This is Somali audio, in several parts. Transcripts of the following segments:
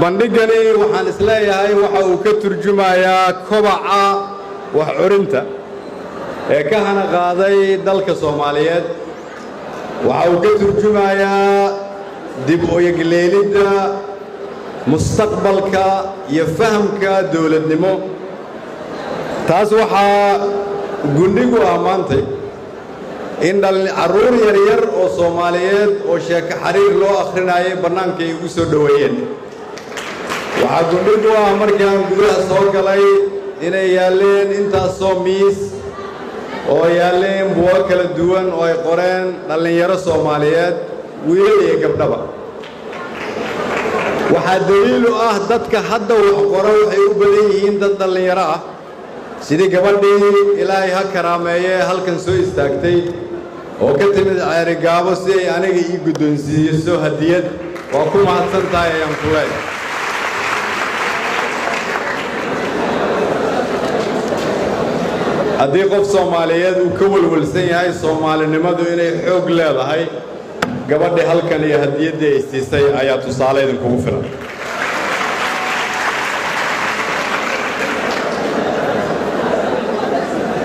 bandhigani waxaan isleeyahay waxa uu ka turjumayaa kobaca wax curinta ee ka hana qaaday dalka Soomaaliyeed. waxa uu ka turjumayaa dib u eegleelidda mustaqbalka iyo fahamka dawladnimo. taas waxaa gundhigu maantay in caruur yaryar oo Soomaaliyeed oo sheeko xariir loo akhrinayay bannaanka ay ugu soo dhaweeyeen. waxaa gundhigu markaan gudaha soo galay inay yaaleen intaasoo miis oo yaaleen buugaag kala duwan oo ay qoreen dhallinyaro Soomaaliyeed wiilal iyo gabdhaba. waxaa daliil u dadka hadda wax qora waxay u badan yihiin dad dhallinyaro sidii gabadhii Ilaahay ha karaameeye halkan soo istaagtay oo ka timid Ceerigaabo si ay aniga ii guddoonsiiso hadiyad. waa ku mahadsantahay ayaan ku leeyahay. haddii qof Soomaaliyeed uu ka walwalsan yahay Soomaalinimadu inay xoog leedahay, gabadhii halkan iyo hadiyaddii ay siisay ayaa tusaale idinkugu filan.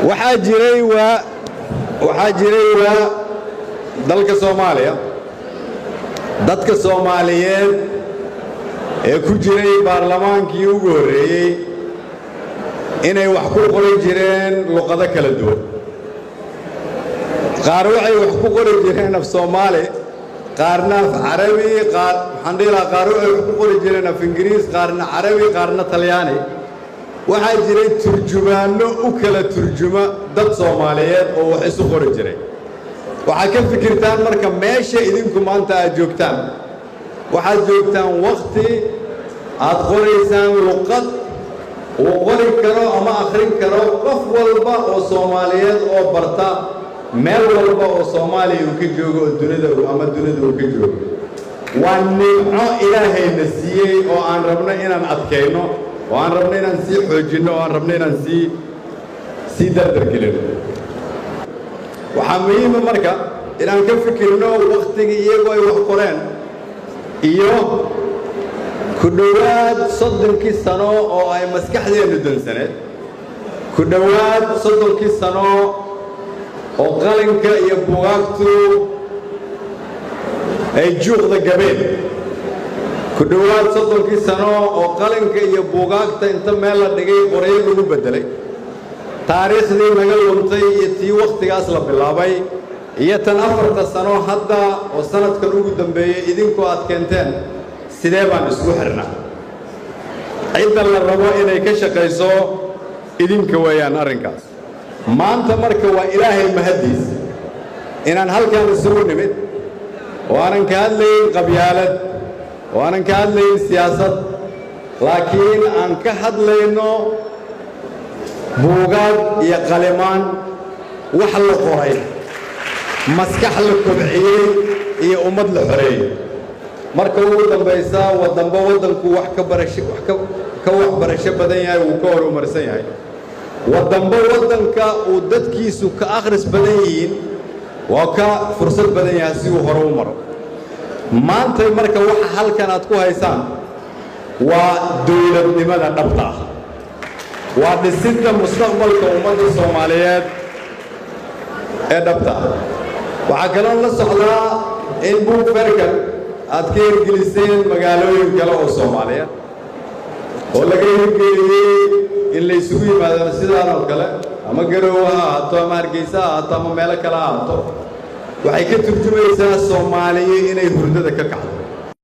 waxaa jiray dalka Soomaaliya dadka Soomaaliyeed ee ku jiray baarlamaankii ugu horreeyay inay wax ku qori jireen luqado kala duwan. qaar waxay wax ku qori jireen af Soomaali, qaarna af Carabi, qaar waxay wax ku qori jireen af Ingiriis, qaarna Carabi, qaarna Talyaani. waxaa jiray turjumaano u kala turjuma dad Soomaaliyeed oo wax isu qori jiray. waxaad ka fikirtaan marka meesha idinku maanta aad joogtaan, waxaad joogtaan waqti aad qoraysaan luqad uu qori karo ama akhrin karo qof walba oo Soomaaliyeed oo barta meel walba oo Soomaaliya uu ka joogo oo dunida uu ka joogo. waa nimco Ilaahayna siiyey oo aan rabno inaan adkayno, oo aan rabno inaan sii xoojinno, oo aan rabno inaan sii dardargelino. waxaa muhiima marka inaan ka fikirno waqtigii iyagoo ay wax qoreen iyo ku dhowaad 30 sano oo ay maskaxdeennu dansaneed, ku dhowaad 30 sano oo qalinka iyo buugaagtu ay juuqda gabeen, ku dhowaad 30 sano oo qalinka iyo buugaagta inta meel la dhigay qoryo lagu beddelay. taariikhdii naga luntay iyo tii waqtigaas la bilaabay iyo tan 4 sano hadda oo sanadkan ugu dambeeyay idinku aad keenteen, sidee baan isku xirnaa? cidda la rabo inay ka shaqayso idinka weeyaan arrinkaas. maanta marka waa Ilaahay mahadiis inaan halkan isugu nimid oo aanan ka hadlayn qabyaalad, oo aanan ka hadlayn siyaasad, laakiin aan ka hadlayno buugaag iyo qalimaan wax la qoray, maskax la kobciyey iyo ummad la xoreeyey. marka ugu dambaysa waddanku wax ka waxbarasho badan yahay, wuu ka horumarsan yahay. waddanka uu dadkiisu ka akhris badan yihiin waa ka fursad badan yahay si uu hore u maro. maanta marka waxa halkan aad ku haysaan waa dawladnimada dhabta waa dhisidda mustaqbalka ummadda Soomaaliyeed ee dhabta waxaa kaloo la socdaa in buug farkan aad ka hirgeliseen magaalooyin kale oo Soomaaliyeed oo laga hirgeliyey in la isugu yimaado sidaan oo kale, ama Garowe ha ahaato, ama Hargeysa ha ahaato, ama meelo kale ha ahaato. waxay ka turjumaysaa Soomaaliya inay hurdada ka kacdo.